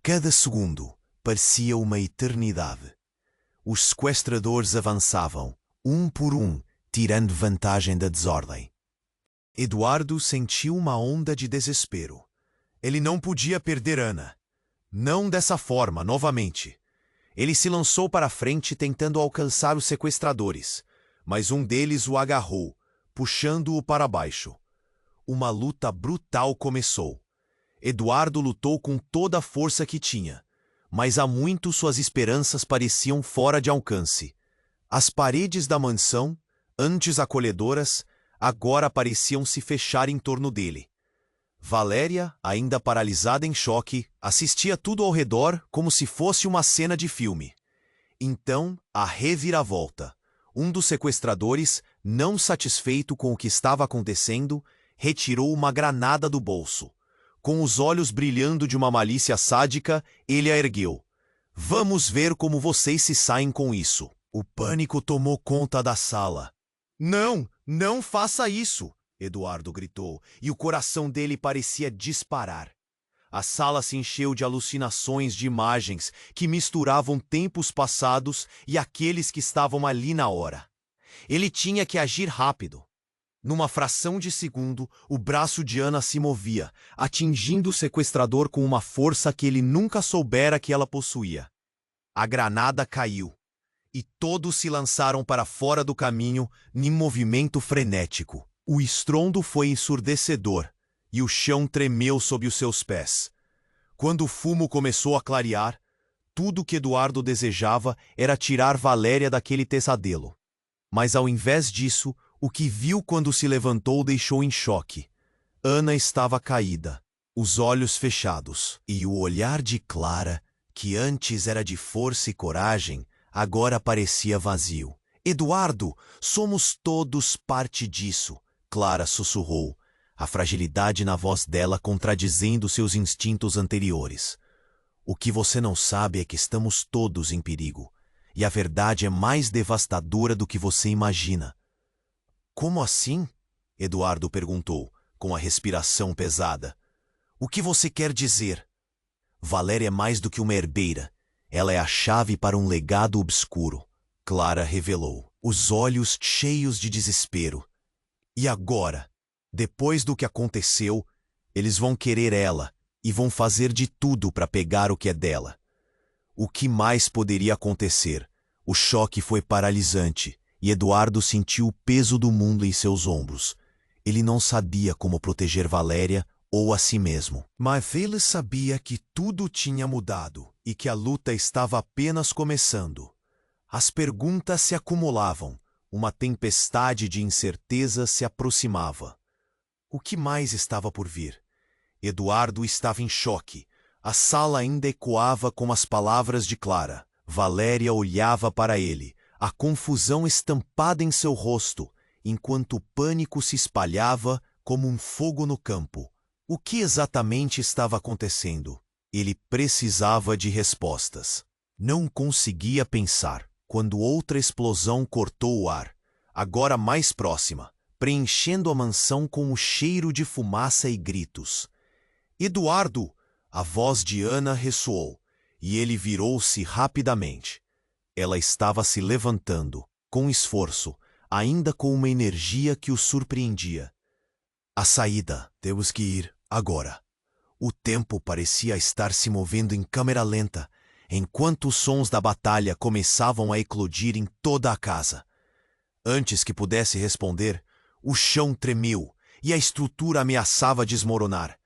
Cada segundo parecia uma eternidade. Os sequestradores avançavam, um por um, tirando vantagem da desordem. Eduardo sentiu uma onda de desespero. Ele não podia perder Ana. Não dessa forma, novamente. Ele se lançou para a frente tentando alcançar os sequestradores, mas um deles o agarrou, puxando-o para baixo. Uma luta brutal começou. Eduardo lutou com toda a força que tinha, mas há muito suas esperanças pareciam fora de alcance. As paredes da mansão, antes acolhedoras, agora pareciam se fechar em torno dele. Valéria, ainda paralisada em choque, assistia tudo ao redor como se fosse uma cena de filme. Então, a reviravolta. Um dos sequestradores, não satisfeito com o que estava acontecendo, retirou uma granada do bolso. Com os olhos brilhando de uma malícia sádica, ele a ergueu. Vamos ver como vocês se saem com isso. O pânico tomou conta da sala. Não, não faça isso! Eduardo gritou, e o coração dele parecia disparar. A sala se encheu de alucinações de imagens que misturavam tempos passados e aqueles que estavam ali na hora. Ele tinha que agir rápido. Numa fração de segundo, o braço de Ana se movia, atingindo o sequestrador com uma força que ele nunca soubera que ela possuía. A granada caiu, e todos se lançaram para fora do caminho, em movimento frenético. O estrondo foi ensurdecedor, e o chão tremeu sob os seus pés. Quando o fumo começou a clarear, tudo o que Eduardo desejava era tirar Valéria daquele pesadelo. Mas ao invés disso, o que viu quando se levantou o deixou em choque. Ana estava caída, os olhos fechados, e o olhar de Clara, que antes era de força e coragem, agora parecia vazio. Eduardo, somos todos parte disso, Clara sussurrou, a fragilidade na voz dela contradizendo seus instintos anteriores. O que você não sabe é que estamos todos em perigo, e a verdade é mais devastadora do que você imagina. Como assim? Eduardo perguntou, com a respiração pesada. O que você quer dizer? Valéria é mais do que uma herdeira. Ela é a chave para um legado obscuro, Clara revelou, os olhos cheios de desespero. E agora, depois do que aconteceu, eles vão querer ela e vão fazer de tudo para pegar o que é dela. O que mais poderia acontecer? O choque foi paralisante e Eduardo sentiu o peso do mundo em seus ombros. Ele não sabia como proteger Valéria ou a si mesmo. Mas ele sabia que tudo tinha mudado e que a luta estava apenas começando. As perguntas se acumulavam. Uma tempestade de incerteza se aproximava. O que mais estava por vir? Eduardo estava em choque. A sala ainda ecoava com as palavras de Clara. Valéria olhava para ele, a confusão estampada em seu rosto, enquanto o pânico se espalhava como um fogo no campo. O que exatamente estava acontecendo? Ele precisava de respostas. Não conseguia pensar. Quando outra explosão cortou o ar, agora mais próxima, preenchendo a mansão com o cheiro de fumaça e gritos. Eduardo! A voz de Ana ressoou, e ele virou-se rapidamente. Ela estava se levantando, com esforço, ainda com uma energia que o surpreendia. A saída, temos que ir, agora. O tempo parecia estar se movendo em câmera lenta, enquanto os sons da batalha começavam a eclodir em toda a casa. Antes que pudesse responder, o chão tremeu e a estrutura ameaçava desmoronar.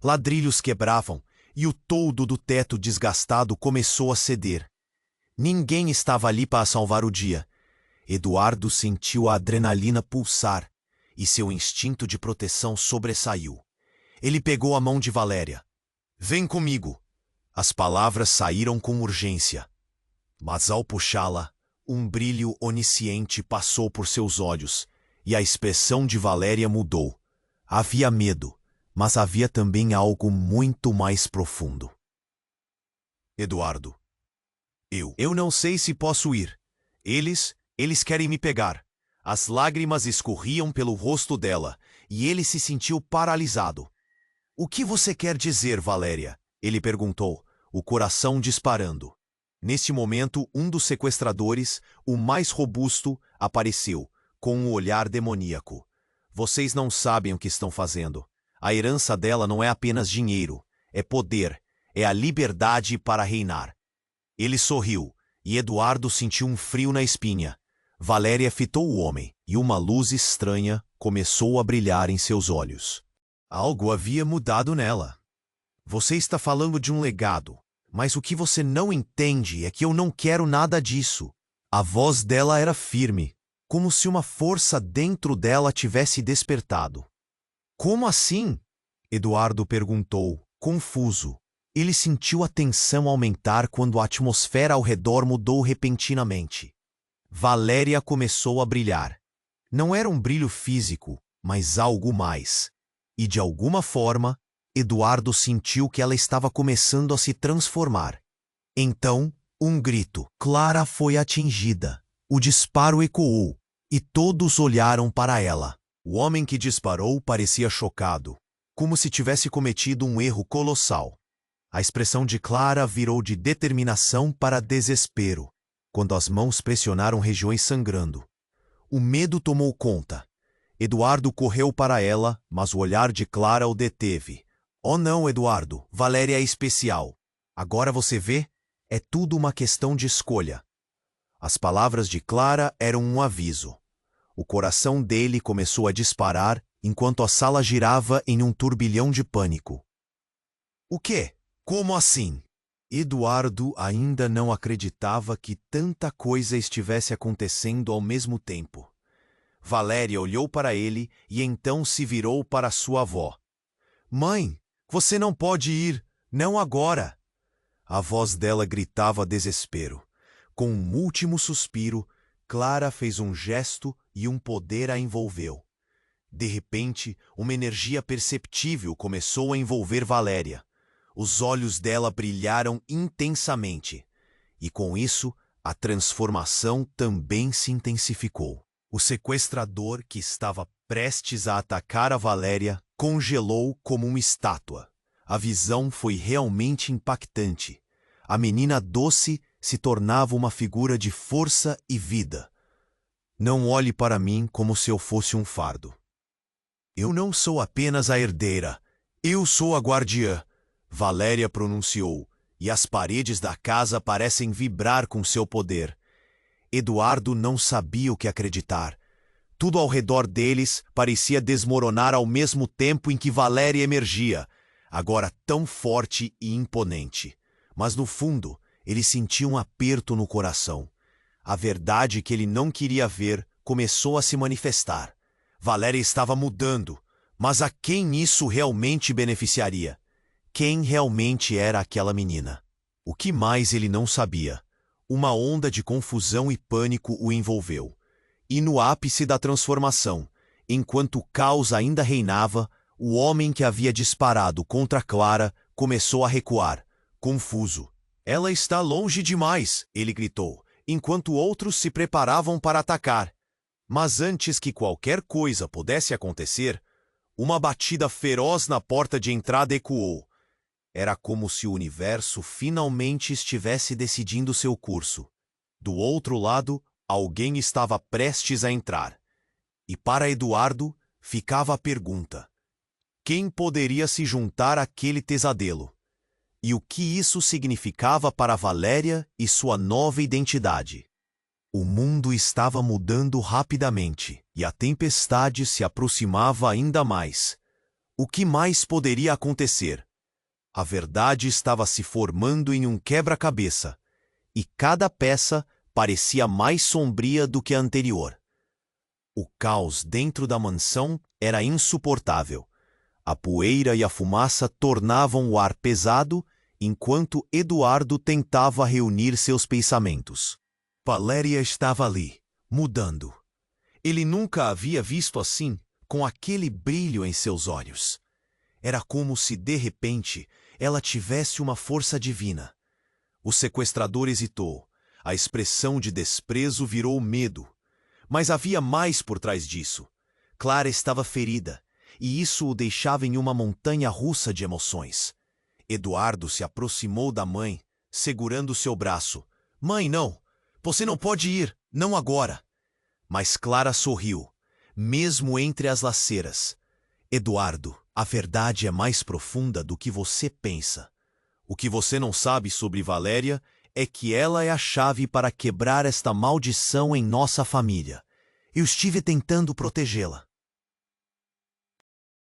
Ladrilhos quebravam e o toldo do teto desgastado começou a ceder. Ninguém estava ali para salvar o dia. Eduardo sentiu a adrenalina pulsar e seu instinto de proteção sobressaiu. Ele pegou a mão de Valéria. Vem comigo! As palavras saíram com urgência. Mas ao puxá-la, um brilho onisciente passou por seus olhos e a expressão de Valéria mudou. Havia medo, mas havia também algo muito mais profundo. Eduardo. Eu não sei se posso ir. Eles querem me pegar. As lágrimas escorriam pelo rosto dela, e ele se sentiu paralisado. O que você quer dizer, Valéria? Ele perguntou, o coração disparando. Neste momento, um dos sequestradores, o mais robusto, apareceu, com um olhar demoníaco. Vocês não sabem o que estão fazendo. A herança dela não é apenas dinheiro, é poder, é a liberdade para reinar. Ele sorriu, e Eduardo sentiu um frio na espinha. Valéria fitou o homem, e uma luz estranha começou a brilhar em seus olhos. Algo havia mudado nela. Você está falando de um legado, mas o que você não entende é que eu não quero nada disso. A voz dela era firme, como se uma força dentro dela tivesse despertado. Como assim? Eduardo perguntou, confuso. Ele sentiu a tensão aumentar quando a atmosfera ao redor mudou repentinamente. Valéria começou a brilhar. Não era um brilho físico, mas algo mais. E de alguma forma, Eduardo sentiu que ela estava começando a se transformar. Então, um grito. Clara foi atingida. O disparo ecoou, e todos olharam para ela. O homem que disparou parecia chocado, como se tivesse cometido um erro colossal. A expressão de Clara virou de determinação para desespero, quando as mãos pressionaram regiões sangrando. O medo tomou conta. Eduardo correu para ela, mas o olhar de Clara o deteve. Oh não, Eduardo, Valéria é especial. Agora você vê? É tudo uma questão de escolha. As palavras de Clara eram um aviso. O coração dele começou a disparar enquanto a sala girava em um turbilhão de pânico. O quê? Como assim? Eduardo ainda não acreditava que tanta coisa estivesse acontecendo ao mesmo tempo. Valéria olhou para ele e então se virou para sua avó. Mãe, você não pode ir, não agora. A voz dela gritava desespero. Com um último suspiro, Clara fez um gesto e um poder a envolveu. De repente, uma energia perceptível começou a envolver Valéria. Os olhos dela brilharam intensamente. E com isso, a transformação também se intensificou. O sequestrador, que estava prestes a atacar a Valéria, congelou como uma estátua. A visão foi realmente impactante. A menina doce se tornava uma figura de força e vida. Não olhe para mim como se eu fosse um fardo. Eu não sou apenas a herdeira. Eu sou a guardiã, Valéria pronunciou, e as paredes da casa parecem vibrar com seu poder. Eduardo não sabia o que acreditar. Tudo ao redor deles parecia desmoronar ao mesmo tempo em que Valéria emergia, agora tão forte e imponente. Mas no fundo, ele sentia um aperto no coração. A verdade que ele não queria ver começou a se manifestar. Valéria estava mudando, mas a quem isso realmente beneficiaria? Quem realmente era aquela menina? O que mais ele não sabia? Uma onda de confusão e pânico o envolveu. E no ápice da transformação, enquanto o caos ainda reinava, o homem que havia disparado contra Clara começou a recuar, confuso. Ela está longe demais, ele gritou, enquanto outros se preparavam para atacar. Mas antes que qualquer coisa pudesse acontecer, uma batida feroz na porta de entrada ecoou. Era como se o universo finalmente estivesse decidindo seu curso. Do outro lado, alguém estava prestes a entrar. E para Eduardo, ficava a pergunta: quem poderia se juntar àquele pesadelo? E o que isso significava para Valéria e sua nova identidade? O mundo estava mudando rapidamente, e a tempestade se aproximava ainda mais. O que mais poderia acontecer? A verdade estava se formando em um quebra-cabeça, e cada peça parecia mais sombria do que a anterior. O caos dentro da mansão era insuportável. A poeira e a fumaça tornavam o ar pesado, enquanto Eduardo tentava reunir seus pensamentos. Valéria estava ali, mudando. Ele nunca a havia visto assim, com aquele brilho em seus olhos. Era como se, de repente, ela tivesse uma força divina. O sequestrador hesitou. A expressão de desprezo virou medo. Mas havia mais por trás disso. Clara estava ferida, e isso o deixava em uma montanha russa de emoções. Eduardo se aproximou da mãe, segurando seu braço. Mãe, não! Você não pode ir, não agora! Mas Clara sorriu, mesmo entre as laceras. Eduardo, a verdade é mais profunda do que você pensa. O que você não sabe sobre Valéria é que ela é a chave para quebrar esta maldição em nossa família. Eu estive tentando protegê-la.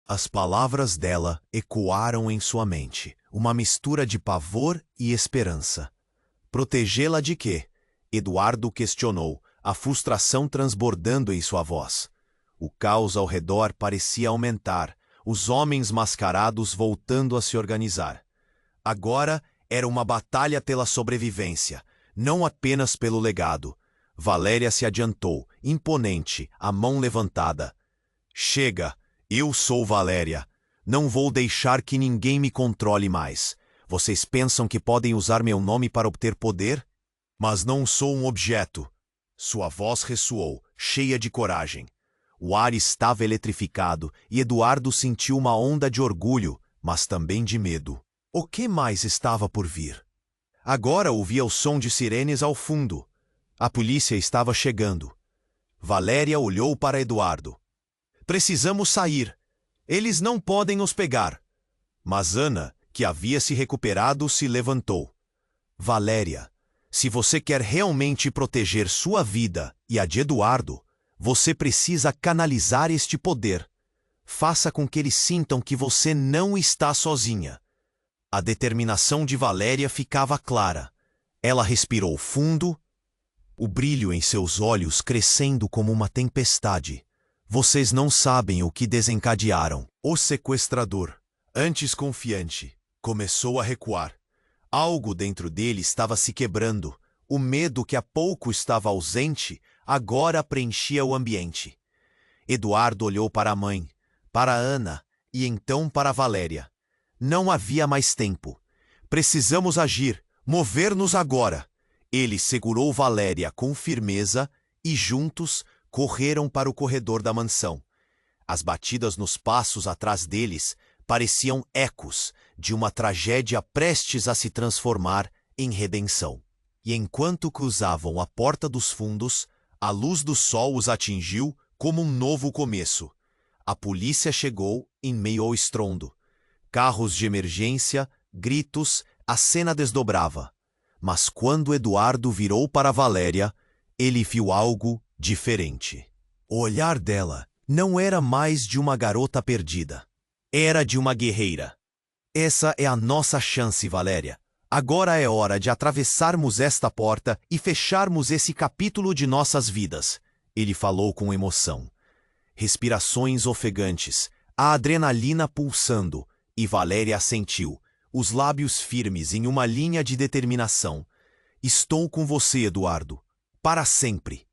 As palavras dela ecoaram em sua mente, uma mistura de pavor e esperança. Protegê-la de quê? Eduardo questionou, a frustração transbordando em sua voz. O caos ao redor parecia aumentar, os homens mascarados voltando a se organizar. Agora era uma batalha pela sobrevivência, não apenas pelo legado. Valéria se adiantou, imponente, a mão levantada. Chega, eu sou Valéria. Não vou deixar que ninguém me controle mais. Vocês pensam que podem usar meu nome para obter poder? Mas não sou um objeto. Sua voz ressoou, cheia de coragem. O ar estava eletrificado e Eduardo sentiu uma onda de orgulho, mas também de medo. O que mais estava por vir? Agora ouvia o som de sirenes ao fundo. A polícia estava chegando. Valéria olhou para Eduardo. Precisamos sair. Eles não podem nos pegar. Mas Ana, que havia se recuperado, se levantou. Valéria, se você quer realmente proteger sua vida e a de Eduardo, você precisa canalizar este poder. Faça com que eles sintam que você não está sozinha. A determinação de Valéria ficava clara. Ela respirou fundo, o brilho em seus olhos crescendo como uma tempestade. Vocês não sabem o que desencadearam. O sequestrador, antes confiante, começou a recuar. Algo dentro dele estava se quebrando. O medo que há pouco estava ausente, agora preenchia o ambiente. Eduardo olhou para a mãe, para Ana e então para Valéria. Não havia mais tempo. Precisamos agir, mover-nos agora. Ele segurou Valéria com firmeza e juntos correram para o corredor da mansão. As batidas nos passos atrás deles pareciam ecos de uma tragédia prestes a se transformar em redenção. E enquanto cruzavam a porta dos fundos, a luz do sol os atingiu como um novo começo. A polícia chegou em meio ao estrondo. Carros de emergência, gritos, a cena desdobrava. Mas quando Eduardo virou para Valéria, ele viu algo diferente. O olhar dela não era mais de uma garota perdida. Era de uma guerreira. Essa é a nossa chance, Valéria. Agora é hora de atravessarmos esta porta e fecharmos esse capítulo de nossas vidas. Ele falou com emoção. Respirações ofegantes, a adrenalina pulsando, e Valéria assentiu, os lábios firmes em uma linha de determinação. Estou com você, Eduardo. Para sempre.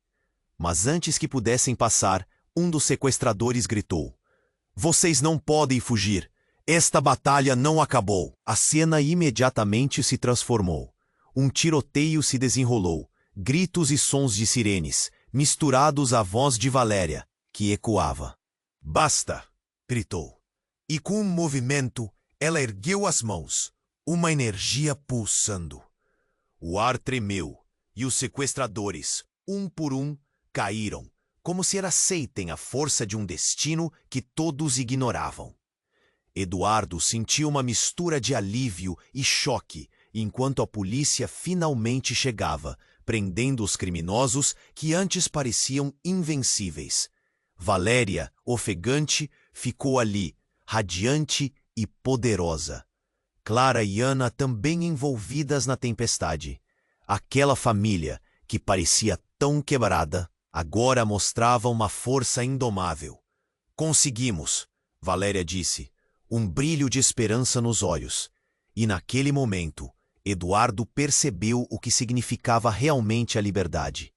Mas antes que pudessem passar, um dos sequestradores gritou. Vocês não podem fugir. Esta batalha não acabou. A cena imediatamente se transformou. Um tiroteio se desenrolou. Gritos e sons de sirenes, misturados à voz de Valéria, que ecoava. Basta! Gritou. E com um movimento, ela ergueu as mãos, uma energia pulsando. O ar tremeu, e os sequestradores, um por um, caíram, como se aceitem a força de um destino que todos ignoravam. Eduardo sentiu uma mistura de alívio e choque, enquanto a polícia finalmente chegava, prendendo os criminosos que antes pareciam invencíveis. Valéria, ofegante, ficou ali, radiante e poderosa. Clara e Ana também envolvidas na tempestade. Aquela família, que parecia tão quebrada, agora mostrava uma força indomável. Conseguimos, Valéria disse, um brilho de esperança nos olhos. E naquele momento, Eduardo percebeu o que significava realmente a liberdade.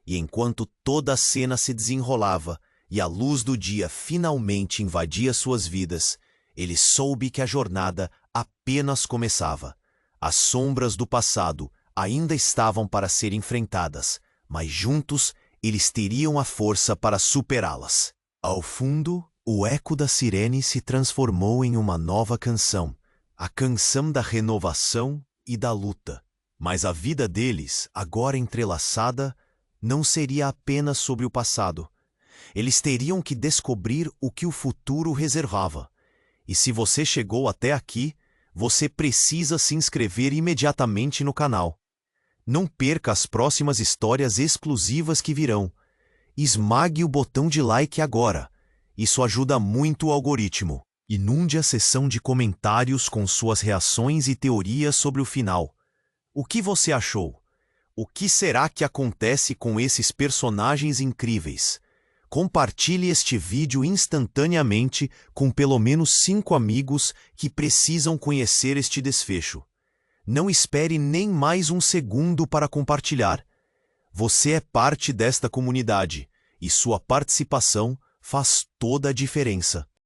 E enquanto toda a cena se desenrolava, e a luz do dia finalmente invadia suas vidas, ele soube que a jornada apenas começava. As sombras do passado ainda estavam para ser enfrentadas, mas juntos eles teriam a força para superá-las. Ao fundo, o eco da sirene se transformou em uma nova canção, a canção da renovação e da luta. Mas a vida deles, agora entrelaçada, não seria apenas sobre o passado. Eles teriam que descobrir o que o futuro reservava. E se você chegou até aqui, você precisa se inscrever imediatamente no canal. Não perca as próximas histórias exclusivas que virão. Esmague o botão de like agora. Isso ajuda muito o algoritmo. Inunde a seção de comentários com suas reações e teorias sobre o final. O que você achou? O que será que acontece com esses personagens incríveis? Compartilhe este vídeo instantaneamente com pelo menos 5 amigos que precisam conhecer este desfecho. Não espere nem mais um segundo para compartilhar. Você é parte desta comunidade e sua participação faz toda a diferença.